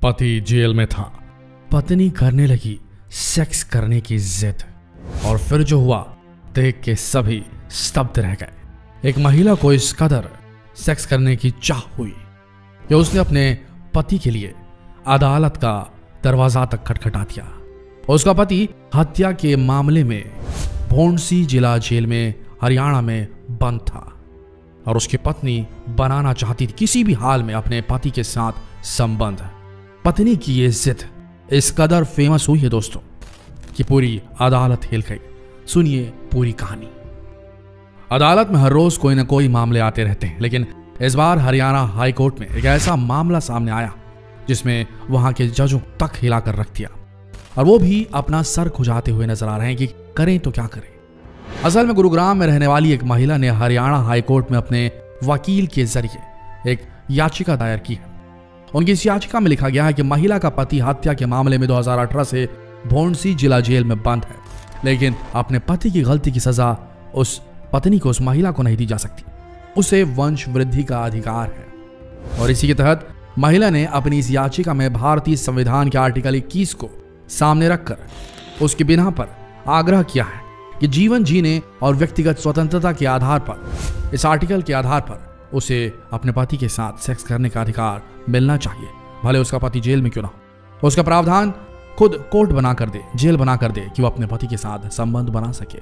पति जेल में था, पत्नी करने लगी सेक्स करने की जिद, और फिर जो हुआ देख के सभी स्तब्ध रह गए। एक महिला को इस कदर सेक्स करने की चाह हुई कि उसने अपने पति के लिए अदालत का दरवाजा तक खटखटा दिया। उसका पति हत्या के मामले में भोंडसी जिला जेल में हरियाणा में बंद था और उसकी पत्नी बनाना चाहती थी किसी भी हाल में अपने पति के साथ संबंध। पत्नी की ये जिद इस कदर फेमस हुई है दोस्तों कि पूरी अदालत हिल गई। सुनिए पूरी कहानी। अदालत में हर रोज कोई ना कोई मामले आते रहते हैं, लेकिन इस बार हरियाणा हाई कोर्ट में एक ऐसा मामला सामने आया जिसमें वहां के जजों तक हिलाकर रख दिया, और वो भी अपना सर खुजाते हुए नजर आ रहे हैं कि करें तो क्या करें। असल में गुरुग्राम में रहने वाली एक महिला ने हरियाणा हाई कोर्ट में अपने वकील के जरिए एक याचिका दायर की है। उनकी इस याचिका में लिखा गया है कि महिला का पति हत्या के मामले में 2018 से भोंडसी जिला जेल में बंद है, लेकिन अपने पति की गलती की सजा उस पत्नी को, उस महिला को नहीं दी जा सकती। उसे वंश वृद्धि का अधिकार है, और इसी के तहत महिला ने अपनी इस याचिका में भारतीय संविधान के आर्टिकल 21 को सामने रखकर उसकी बिना पर आग्रह किया है कि जीवन जीने और व्यक्तिगत स्वतंत्रता के आधार पर, इस आर्टिकल के आधार पर उसे अपने पति के साथ सेक्स करने का अधिकार मिलना चाहिए, भले उसका पति जेल में क्यों ना हो। उसका प्रावधान खुद कोर्ट बना कर दे, जेल बना कर दे कि वो अपने पति के साथ संबंध बना सके।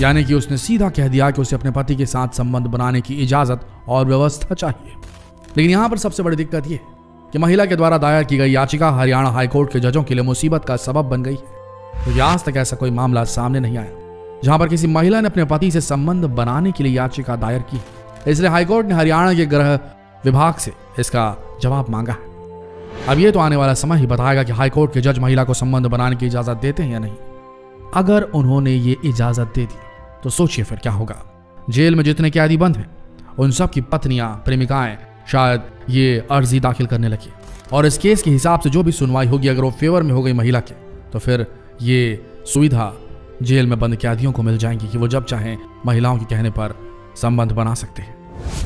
यानी कि उसने सीधा कह दिया कि उसे अपने पति के साथ संबंध बनाने की इजाजत और व्यवस्था चाहिए। लेकिन यहां पर सबसे बड़ी दिक्कत यह कि महिला के द्वारा दायर की गई याचिका हरियाणा हाईकोर्ट के जजों के लिए मुसीबत का सबब बन गई है। तो आज तक ऐसा कोई मामला सामने नहीं आया जहां पर किसी महिला ने अपने पति से संबंध बनाने के लिए याचिका दायर की। इसलिए हाईकोर्ट ने हरियाणा के गृह विभाग से इसका जवाब मांगा है। अब यह तो आने वाला समय ही बताएगा कि हाईकोर्ट के जज महिला को संबंध बनाने की इजाजत देते हैं या नहीं। अगर उन्होंने ये इजाजत दे दी तो सोचिए फिर क्या होगा। जेल में जितने कैदी बंद हैं उन सब की पत्नियां, प्रेमिकाएं शायद ये अर्जी दाखिल करने लगी, और इस केस के हिसाब से जो भी सुनवाई होगी अगर वो फेवर में हो गई महिला के, तो फिर ये सुविधा जेल में बंद कैदियों को मिल जाएंगी कि वो जब चाहें महिलाओं के कहने पर संबंध बना सकते हैं।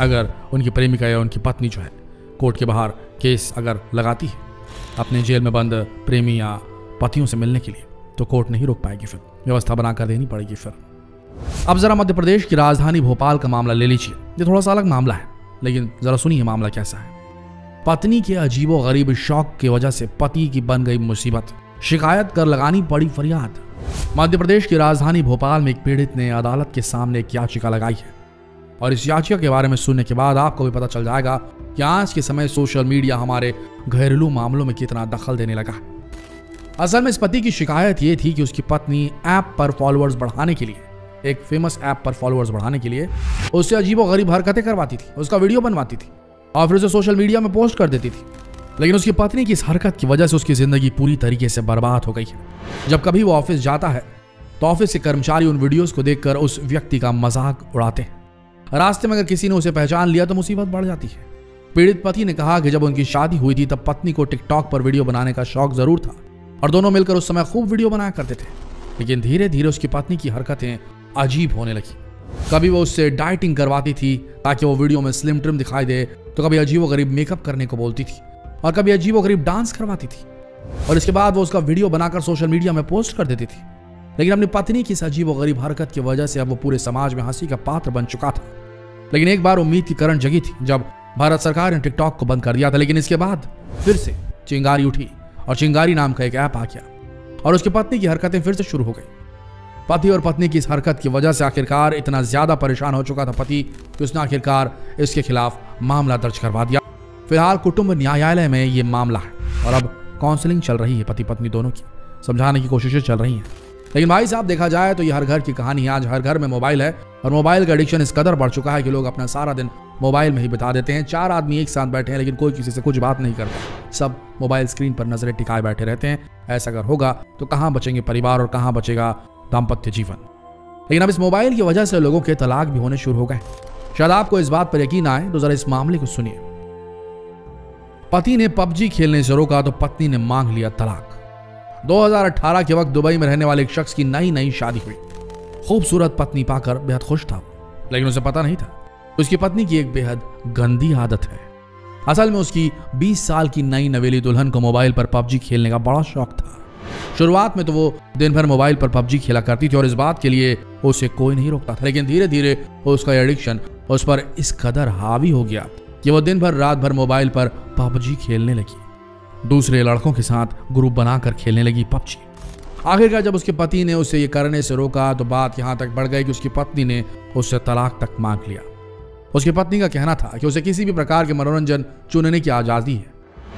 अगर उनकी प्रेमिका या उनकी पत्नी जो है कोर्ट के बाहर केस अगर लगाती है अपने जेल में बंद प्रेमी या पतियों से मिलने के लिए, तो कोर्ट नहीं रोक पाएगी, फिर व्यवस्था बनाकर देनी पड़ेगी। फिर अब जरा मध्य प्रदेश की राजधानी भोपाल का मामला ले लीजिए। ये थोड़ा सा अलग मामला है, लेकिन जरा सुनिए मामला कैसा है। पत्नी के अजीबो गरीब शौक की वजह से पति की बन गई मुसीबत, शिकायत कर लगानी पड़ी फरियाद। मध्य प्रदेश की राजधानी भोपाल में एक पीड़ित ने अदालत के सामने एक याचिका लगाई है, और इस याचिका के बारे में सुनने के बाद आपको भी पता चल जाएगा कि आज के समय सोशल मीडिया हमारे घरेलू मामलों में कितना दखल देने लगा है। असल में इस पति की शिकायत ये थी कि उसकी पत्नी ऐप पर फॉलोअर्स बढ़ाने के लिए, एक फेमस ऐप पर फॉलोअर्स बढ़ाने के लिए उससे अजीबोगरीब हरकतें करवाती थी, उसका वीडियो बनवाती थी और फिर उसे सोशल मीडिया में पोस्ट कर देती थी। लेकिन उसकी पत्नी की इस हरकत की वजह से उसकी जिंदगी पूरी तरीके से बर्बाद हो गई है। जब कभी वो ऑफिस जाता है तो ऑफिस के कर्मचारी उन वीडियोस को देखकर उस व्यक्ति का मजाक उड़ाते हैं। रास्ते में अगर किसी ने उसे पहचान लिया तो मुसीबत बढ़ जाती है। पीड़ित पति ने कहा कि जब उनकी शादी हुई थी तब पत्नी को टिकटॉक पर वीडियो बनाने का शौक जरूर था और दोनों मिलकर उस समय खूब वीडियो बनाया करते थे, लेकिन धीरे धीरे उसकी पत्नी की हरकतें अजीब होने लगी। कभी वो उससे डाइटिंग करवाती थी ताकि वो वीडियो में स्लिम ट्रिम दिखाई दे, तो कभी अजीबोगरीब मेकअप करने को बोलती थी और कभी अजीबोगरीब डांस करवाती थी, और इसके बाद वो उसका वीडियो बनाकर सोशल मीडिया में पोस्ट कर देती थी। लेकिन अपनी पत्नी की इस अजीबोगरीब हरकत की वजह से अब वो पूरे समाज में हंसी का पात्र बन चुका था। लेकिन एक बार उम्मीद की किरण जगी थी जब भारत सरकार ने टिकटॉक को बंद कर दिया था, लेकिन इसके बाद फिर से चिंगारी उठी और चिंगारी नाम का एक ऐप आ गया और उसकी पत्नी की हरकतें फिर से शुरू हो गई। पति और पत्नी की इस हरकत की वजह से आखिरकार इतना ज्यादा परेशान हो चुका था पति कि उसने आखिरकार इसके खिलाफ मामला दर्ज करवा दिया। फिलहाल कुटुंब न्यायालय में ये मामला है और अब काउंसलिंग चल रही है पति पत्नी दोनों की, समझाने की कोशिशें चल रही हैं। लेकिन भाई साहब देखा जाए तो ये हर घर की कहानी है। आज हर घर में मोबाइल है और मोबाइल का एडिक्शन इस कदर बढ़ चुका है कि लोग अपना सारा दिन मोबाइल में ही बिता देते हैं। 4 आदमी एक साथ बैठे हैं लेकिन कोई किसी से कुछ बात नहीं करता, सब मोबाइल स्क्रीन पर नजरें टिकाए बैठे रहते हैं। ऐसा अगर होगा तो कहां बचेंगे परिवार और कहां बचेगा दाम्पत्य जीवन। लेकिन अब इस मोबाइल की वजह से लोगों के तलाक भी होने शुरू हो गए। शायद आपको इस बात पर यकीन आए तो जरा इस मामले को सुनिए। पति ने पबजी खेलने से रोका तो पत्नी ने मांग लिया तलाक। 2018 के वक्त दुबई में रहने वाले एक शख्स की नई शादी हुई। खूबसूरत पत्नी पाकर बेहद खुश था, लेकिन उसे पता नहीं था उसकी पत्नी की एक बेहद गंदी आदत है। असल में उसकी 20 साल की नई नवेली दुल्हन को मोबाइल पर पबजी खेलने का बड़ा शौक था। शुरुआत में तो वो दिन भर मोबाइल पर पबजी खेला करती थी और इस बात के लिए उसे कोई नहीं रोकता था, लेकिन धीरे धीरे उसका एडिक्शन उस पर इस कदर हावी हो गया कि वो दिन भर रात भर मोबाइल पर पबजी खेलने लगी। दूसरे लड़कों के साथ ग्रुप बनाकर खेलने लगी पबजी। आखिरकार जब उसके पति ने उसे ये करने से रोका तो बात यहां तक बढ़ गई कि उसकी पत्नी ने उससे तलाक तक मांग लिया। उसकी पत्नी का कहना था कि उसे किसी भी प्रकार के मनोरंजन चुनने की आजादी है,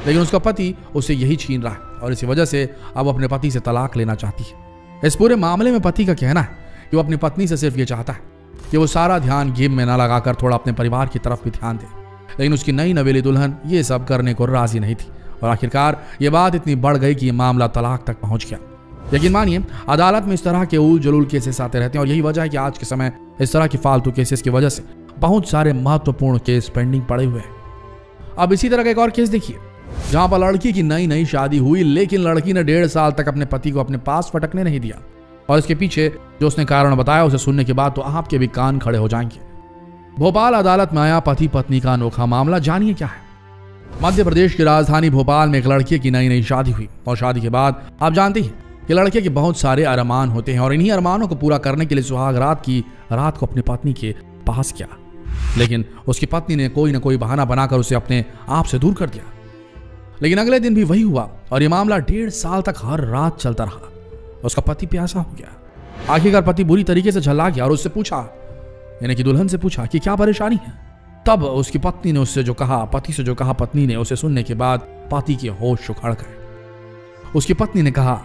लेकिन उसका पति उसे यही छीन रहा है और इसी वजह से अब अपने पति से तलाक लेना चाहती है। इस पूरे मामले में पति का कहना है कि वो अपनी पत्नी से सिर्फ ये चाहता है कि वो सारा ध्यान गेम में न लगाकर थोड़ा अपने परिवार की तरफ भी ध्यान दे, लेकिन उसकी नई नवेली दुल्हन ये सब करने को राजी नहीं थी और आखिरकार ये बात इतनी बढ़ गई कि ये मामला तलाक तक पहुंच गया। यकीन मानिए, अदालत में इस तरह के उल जलूल केसेस आते रहते हैं और यही वजह है कि आज के समय इस तरह की फालतू केसेस की वजह से बहुत सारे महत्वपूर्ण केस पेंडिंग पड़े हुए हैं। अब इसी तरह का एक और केस देखिए, जहां पर लड़की की नई शादी हुई, लेकिन लड़की ने 1.5 साल तक अपने पति को अपने पास फटकने नहीं दिया और इसके पीछे जो उसने कारण बताया उसे सुनने के बाद तो आपके भी कान खड़े हो जाएंगे। भोपाल अदालत में आया पति पत्नी का अनोखा मामला, जानिए क्या है। मध्य प्रदेश की राजधानी भोपाल में एक लड़की की नई शादी हुई और शादी के बाद आप जानते हैं कि लड़के के बहुत सारे अरमान होते हैं और इन्हीं अरमानों को पूरा करने के लिए सुहाग रात को अपनी पत्नी के पास किया, लेकिन उसकी पत्नी ने कोई न कोई बहाना बनाकर उसे अपने आप से दूर कर दिया। लेकिन अगले दिन भी वही हुआ और यह मामला 1.5 साल तक हर रात चलता रहा। उसका पति प्यासा हो गया। आखिरकार पति बुरी तरीके से झल्ला गया और उससे पूछा, यानी कि दुल्हन से पूछा कि क्या परेशानी है। तब उसकी पत्नी ने उससे जो कहा, पति से जो कहा, पत्नी ने उसे सुनने के बाद पति के होश उखड़ गए। उसकी पत्नी ने कहा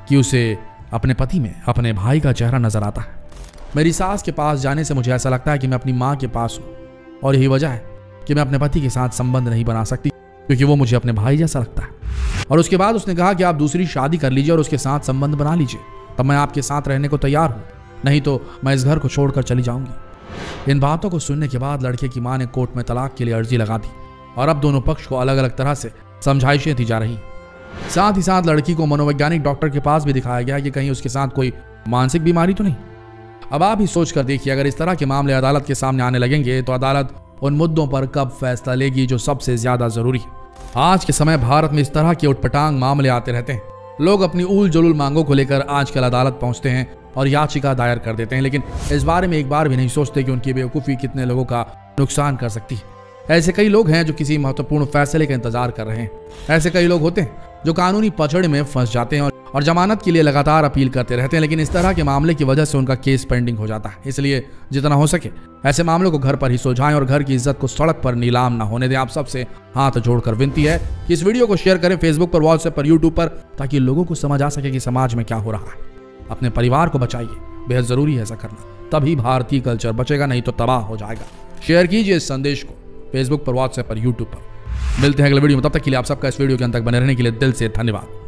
कि उसे अपने पति में अपने भाई का चेहरा नजर आता है। मेरी सास के पास जाने से मुझे ऐसा लगता है कि मैं अपनी माँ के पास हूँ और यही वजह है कि मैं अपने पति के साथ संबंध नहीं बना सकती क्योंकि वो मुझे अपने भाई जैसा लगता है। और उसके बाद उसने कहा कि आप दूसरी शादी कर लीजिए और उसके साथ संबंध बना लीजिए, तब मैं आपके साथ रहने को तैयार हूँ, नहीं तो मैं इस घर को छोड़कर चली जाऊंगी। इन बातों को सुनने के बाद लड़के की माँ ने कोर्ट में तलाक के लिए अर्जी लगा दी और अब दोनों पक्ष को अलग अलग तरह से समझाइशें दी जा रही। साथ ही साथ लड़की को मनोवैज्ञानिक डॉक्टर के पास भी दिखाया गया कि कहीं उसके साथ कोई मानसिक बीमारी तो नहीं। अब आप ही सोच कर देखिए, अगर इस तरह के मामले अदालत के सामने आने लगेंगे तो अदालत उन मुद्दों पर कब फैसला लेगी जो सबसे ज्यादा जरूरी है। आज के समय भारत में इस तरह के उटपटांग मामले आते रहते हैं। लोग अपनी उल जलूल मांगों को लेकर आजकल अदालत पहुंचते हैं और याचिका दायर कर देते हैं, लेकिन इस बारे में एक बार भी नहीं सोचते कि उनकी बेवकूफ़ी कितने लोगों का नुकसान कर सकती है। ऐसे कई लोग हैं जो किसी महत्वपूर्ण फैसले का इंतजार कर रहे हैं। ऐसे कई लोग होते हैं जो कानूनी पचड़े में फंस जाते हैं और जमानत के लिए लगातार अपील करते रहते हैं, लेकिन इस तरह के मामले की वजह से उनका केस पेंडिंग हो जाता है। इसलिए जितना हो सके ऐसे मामलों को घर पर ही सुलझाएं और घर की इज्जत को सड़क पर नीलाम ना होने दें। आप सबसे हाथ जोड़कर विनती है कि इस वीडियो को शेयर करें फेसबुक पर, व्हाट्सएप पर, यूट्यूब पर, ताकि लोगों को समझ आ सके कि समाज में क्या हो रहा है। अपने परिवार को बचाइए, बेहद जरूरी है ऐसा करना, तभी भारतीय कल्चर बचेगा, नहीं तो तबाह हो जाएगा। शेयर कीजिए इस संदेश को फेसबुक पर, व्हाट्सएप पर, यूट्यूब पर। मिलते हैं अगले वीडियो में, तब तक के लिए आप सबका इस वीडियो के अंत तक बने रहने के लिए दिल से धन्यवाद।